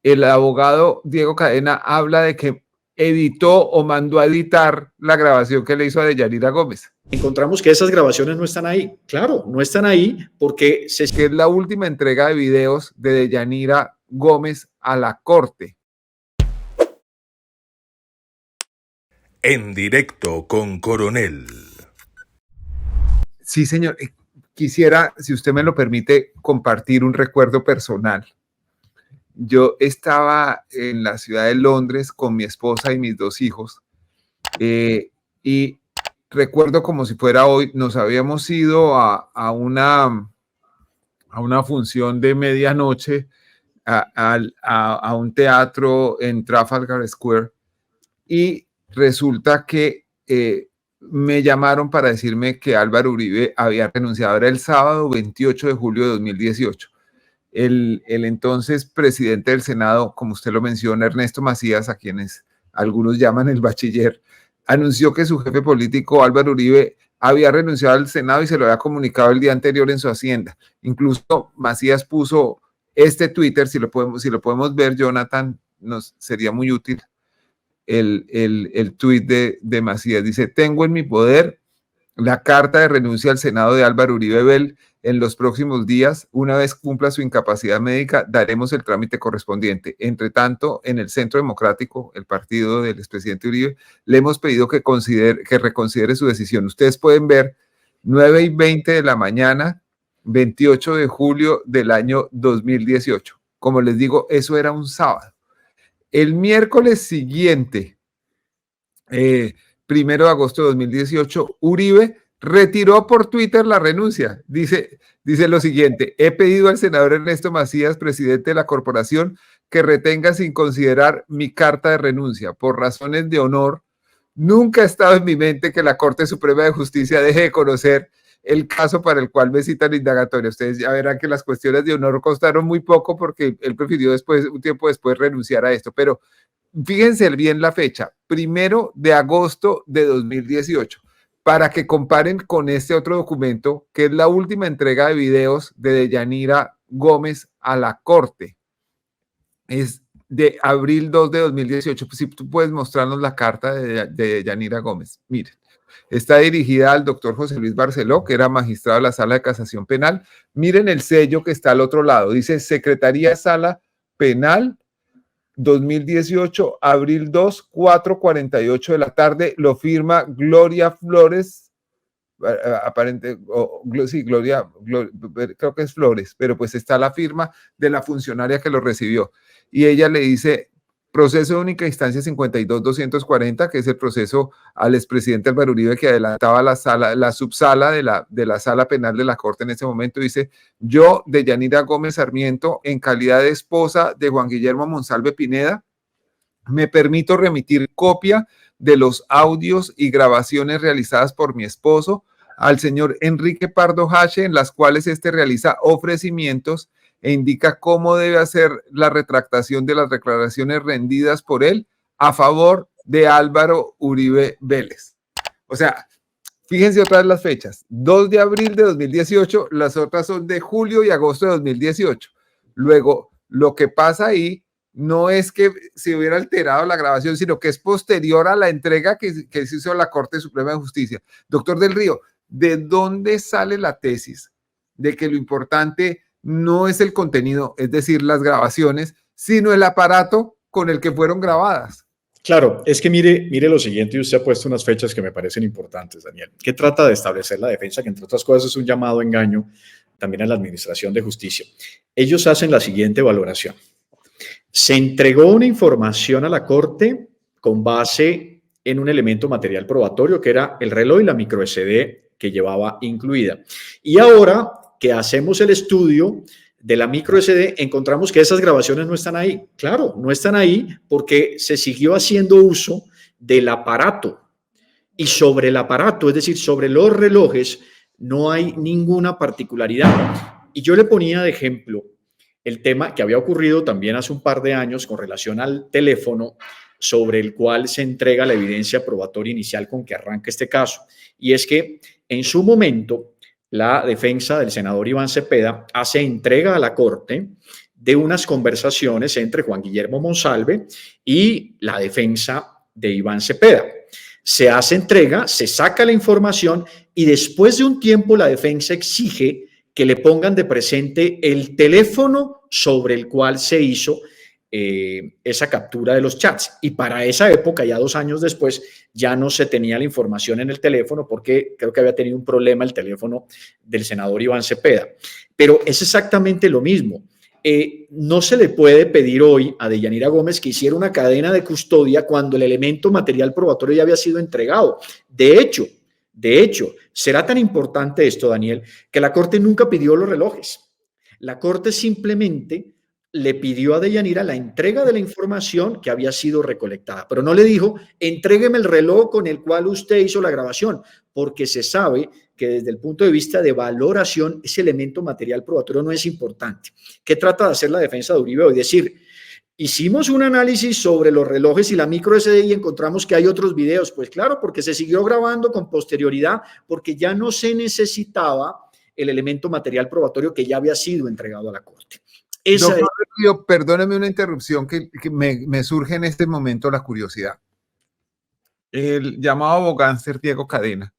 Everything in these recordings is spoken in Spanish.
el abogado Diego Cadena habla de que editó o mandó a editar la grabación que le hizo a Deyanira Gómez. Encontramos que esas grabaciones no están ahí. Claro, no están ahí porque que es la última entrega de videos de Deyanira Gómez a la corte. En directo con Coronel. Sí, señor. Quisiera, si usted me lo permite, compartir un recuerdo personal. Yo estaba en la ciudad de Londres con mi esposa y mis 2 hijos y recuerdo como si fuera hoy, nos habíamos ido a una función de medianoche a un teatro en Trafalgar Square y resulta que me llamaron para decirme que Álvaro Uribe había renunciado. Era el sábado 28 de julio de 2018. El entonces presidente del Senado, como usted lo menciona, Ernesto Macías, a quienes algunos llaman el bachiller, anunció que su jefe político, Álvaro Uribe, había renunciado al Senado y se lo había comunicado el día anterior en su hacienda. Incluso Macías puso este Twitter, si lo podemos ver, Jonathan, nos sería muy útil. El tuit de Macías dice: tengo en mi poder la carta de renuncia al Senado de Álvaro Uribe Vélez. En los próximos días, una vez cumpla su incapacidad médica, daremos el trámite correspondiente. Entre tanto, en el Centro Democrático, el partido del expresidente Uribe, le hemos pedido que reconsidere su decisión. Ustedes pueden ver 9:20 de la mañana, 28 de julio del año 2018. Como les digo, eso era un sábado. El miércoles siguiente, 1 de agosto de 2018, Uribe retiró por Twitter la renuncia. Dice lo siguiente: he pedido al senador Ernesto Macías, presidente de la corporación, que retenga sin considerar mi carta de renuncia. Por razones de honor, nunca ha estado en mi mente que la Corte Suprema de Justicia deje de conocer el caso para el cual me citan indagatoria. Ustedes ya verán que las cuestiones de honor costaron muy poco porque él prefirió un tiempo después renunciar a esto. Pero fíjense bien la fecha, 1 de agosto de 2018, para que comparen con este otro documento, que es la última entrega de videos de Deyanira Gómez a la corte. Es de abril 2 de 2018. Pues si tú puedes mostrarnos la carta de Deyanira Gómez. Miren, está dirigida al doctor José Luis Barceló, que era magistrado de la Sala de Casación Penal. Miren el sello que está al otro lado. Dice Secretaría Sala Penal, 2018, abril 2, 4:48 de la tarde, lo firma Gloria Flores, Gloria, creo que es Flores, pero pues está la firma de la funcionaria que lo recibió. Y ella le dice: proceso de única instancia 52-240, que es el proceso al expresidente Álvaro Uribe que adelantaba la subsala de la sala penal de la Corte en ese momento. Dice: yo, Deyanira Gómez Sarmiento, en calidad de esposa de Juan Guillermo Monsalve Pineda, me permito remitir copia de los audios y grabaciones realizadas por mi esposo al señor Enrique Pardo Hache, en las cuales este realiza ofrecimientos e indica cómo debe hacer la retractación de las declaraciones rendidas por él a favor de Álvaro Uribe Vélez. O sea, fíjense otra vez las fechas: 2 de abril de 2018, las otras son de julio y agosto de 2018. Luego, lo que pasa ahí no es que se hubiera alterado la grabación, sino que es posterior a la entrega que se hizo a la Corte Suprema de Justicia. Doctor del Río, ¿de dónde sale la tesis de que lo importante no es el contenido, es decir, las grabaciones, sino el aparato con el que fueron grabadas? Claro, es que mire lo siguiente, y usted ha puesto unas fechas que me parecen importantes, Daniel, que trata de establecer la defensa, que entre otras cosas es un llamado a engaño también a la Administración de Justicia. Ellos hacen la siguiente valoración: se entregó una información a la Corte con base en un elemento material probatorio que era el reloj y la micro SD que llevaba incluida. Y ahora que hacemos el estudio de la micro SD, encontramos que esas grabaciones no están ahí. Claro, no están ahí porque se siguió haciendo uso del aparato. Y sobre el aparato, es decir, sobre los relojes, no hay ninguna particularidad. Y yo le ponía de ejemplo el tema que había ocurrido también hace un par de años con relación al teléfono sobre el cual se entrega la evidencia probatoria inicial con que arranca este caso. Y es que en su momento la defensa del senador Iván Cepeda hace entrega a la Corte de unas conversaciones entre Juan Guillermo Monsalve y la defensa de Iván Cepeda. Se hace entrega, se saca la información y después de un tiempo la defensa exige que le pongan de presente el teléfono sobre el cual se hizo esa captura de los chats. Y para esa época, ya 2 años después, ya no se tenía la información en el teléfono porque creo que había tenido un problema el teléfono del senador Iván Cepeda. Pero es exactamente lo mismo. No se le puede pedir hoy a Deyanira Gómez que hiciera una cadena de custodia cuando el elemento material probatorio ya había sido entregado. De hecho, será tan importante esto, Daniel, que la Corte nunca pidió los relojes. La Corte simplemente le pidió a Deyanira la entrega de la información que había sido recolectada, pero no le dijo, entrégueme el reloj con el cual usted hizo la grabación, porque se sabe que desde el punto de vista de valoración, ese elemento material probatorio no es importante. ¿Qué trata de hacer la defensa de Uribe hoy? Decir, hicimos un análisis sobre los relojes y la micro SD y encontramos que hay otros videos. Pues claro, porque se siguió grabando con posterioridad, porque ya no se necesitaba el elemento material probatorio que ya había sido entregado a la Corte. Doctor Río, perdóneme una interrupción que me surge en este momento la curiosidad. El llamado abogánster Diego Cadena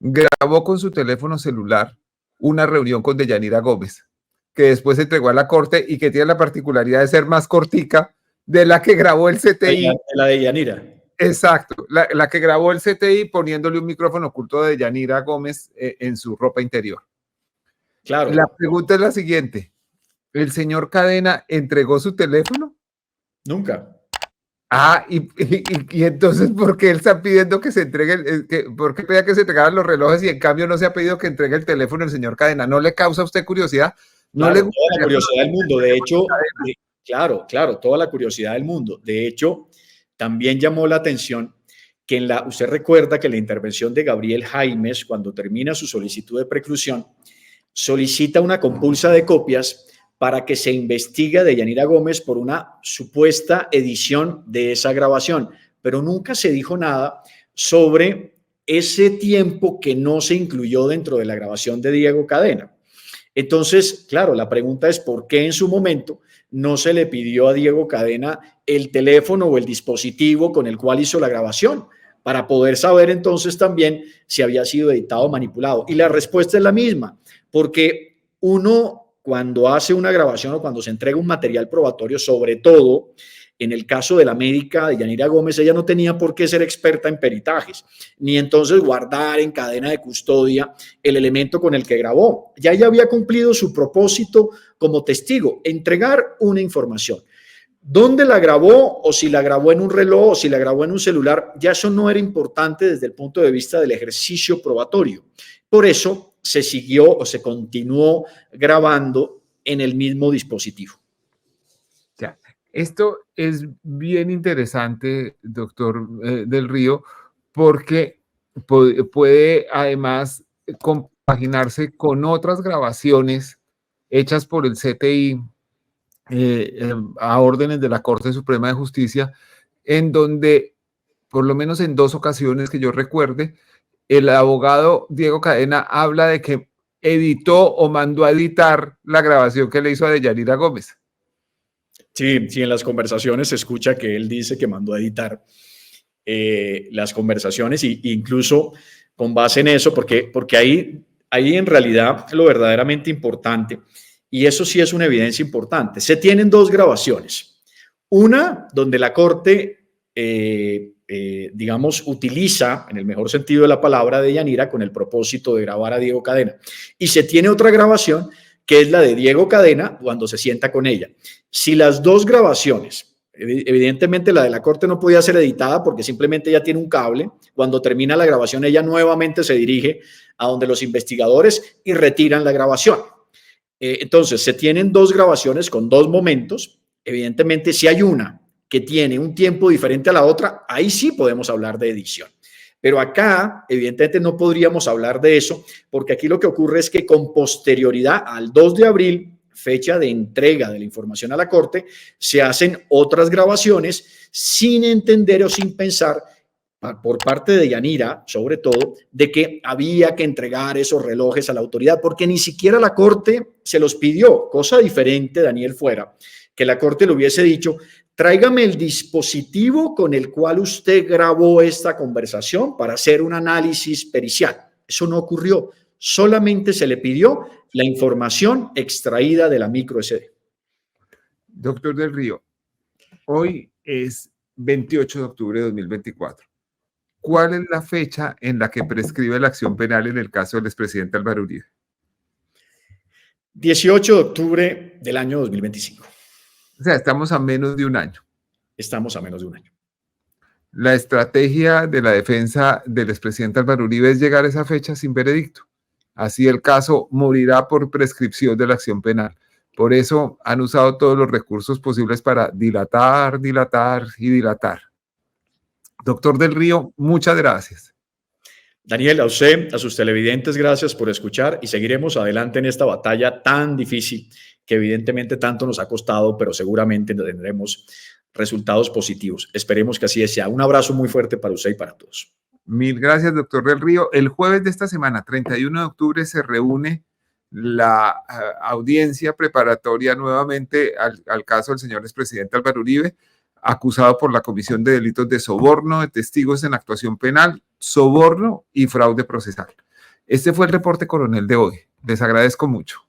grabó con su teléfono celular una reunión con Deyanira Gómez, que después se entregó a la Corte y que tiene la particularidad de ser más cortica de la que grabó el CTI. La de Deyanira. Exacto, la que grabó el CTI poniéndole un micrófono oculto de Deyanira Gómez en su ropa interior. Claro. La pregunta es la siguiente. ¿El señor Cadena entregó su teléfono? Nunca. Y entonces, ¿por qué él está pidiendo que se entregue? ¿Por qué pedía que se entregaran los relojes y en cambio no se ha pedido que entregue el teléfono el señor Cadena? ¿No le causa a usted curiosidad? ¿No claro, le toda la curiosidad del mundo. De hecho, claro, toda la curiosidad del mundo. De hecho, también llamó la atención que usted recuerda que la intervención de Gabriel Jaimes, cuando termina su solicitud de preclusión, solicita una compulsa de copias para que se investigue a Deyanira Gómez por una supuesta edición de esa grabación, pero nunca se dijo nada sobre ese tiempo que no se incluyó dentro de la grabación de Diego Cadena. Entonces, claro, la pregunta es ¿por qué en su momento no se le pidió a Diego Cadena el teléfono o el dispositivo con el cual hizo la grabación? Para poder saber entonces también si había sido editado o manipulado. Y la respuesta es la misma, porque uno cuando hace una grabación o cuando se entrega un material probatorio, sobre todo en el caso de la médica Deyanira Gómez, ella no tenía por qué ser experta en peritajes, ni entonces guardar en cadena de custodia el elemento con el que grabó. Ya ella había cumplido su propósito como testigo, entregar una información. ¿Dónde la grabó o si la grabó en un reloj o si la grabó en un celular? Ya eso no era importante desde el punto de vista del ejercicio probatorio. Por eso se siguió o se continuó grabando en el mismo dispositivo. Ya, esto es bien interesante, doctor del Río, porque puede además compaginarse con otras grabaciones hechas por el CTI a órdenes de la Corte Suprema de Justicia, en donde, por lo menos en 2 ocasiones que yo recuerde, el abogado Diego Cadena habla de que editó o mandó a editar la grabación que le hizo a Deyanira Gómez. Sí, en las conversaciones se escucha que él dice que mandó a editar las conversaciones e incluso con base en eso, porque ahí en realidad lo verdaderamente importante, y eso sí es una evidencia importante, se tienen 2 grabaciones. Una donde la Corte digamos, utiliza, en el mejor sentido de la palabra, de Deyanira con el propósito de grabar a Diego Cadena. Y se tiene otra grabación, que es la de Diego Cadena cuando se sienta con ella. Si las 2 grabaciones, evidentemente la de la Corte no podía ser editada porque simplemente ella tiene un cable, cuando termina la grabación ella nuevamente se dirige a donde los investigadores y retiran la grabación. Entonces, se tienen 2 grabaciones con 2 momentos. Evidentemente, si hay una que tiene un tiempo diferente a la otra, ahí sí podemos hablar de edición. Pero acá, evidentemente, no podríamos hablar de eso, porque aquí lo que ocurre es que con posterioridad al 2 de abril, fecha de entrega de la información a la Corte, se hacen otras grabaciones sin entender o sin pensar por parte de Yanira, sobre todo, de que había que entregar esos relojes a la autoridad, porque ni siquiera la Corte se los pidió, cosa diferente, Daniel, fuera, que la Corte le hubiese dicho, tráigame el dispositivo con el cual usted grabó esta conversación para hacer un análisis pericial. Eso no ocurrió, solamente se le pidió la información extraída de la micro SD. Doctor del Río, hoy es 28 de octubre de 2024. ¿Cuál es la fecha en la que prescribe la acción penal en el caso del expresidente Álvaro Uribe? 18 de octubre del año 2025. O sea, estamos a menos de un año. Estamos a menos de un año. La estrategia de la defensa del expresidente Álvaro Uribe es llegar a esa fecha sin veredicto. Así el caso morirá por prescripción de la acción penal. Por eso han usado todos los recursos posibles para dilatar, dilatar y dilatar. Doctor del Río, muchas gracias. Daniel, a usted, a sus televidentes, gracias por escuchar y seguiremos adelante en esta batalla tan difícil que evidentemente tanto nos ha costado, pero seguramente tendremos resultados positivos. Esperemos que así sea. Un abrazo muy fuerte para usted y para todos. Mil gracias, doctor del Río. El jueves de esta semana, 31 de octubre, se reúne la audiencia preparatoria nuevamente al caso del señor expresidente Álvaro Uribe, acusado por la Comisión de Delitos de Soborno, de testigos en actuación penal, soborno y fraude procesal. Este fue el reporte coronel de hoy. Les agradezco mucho.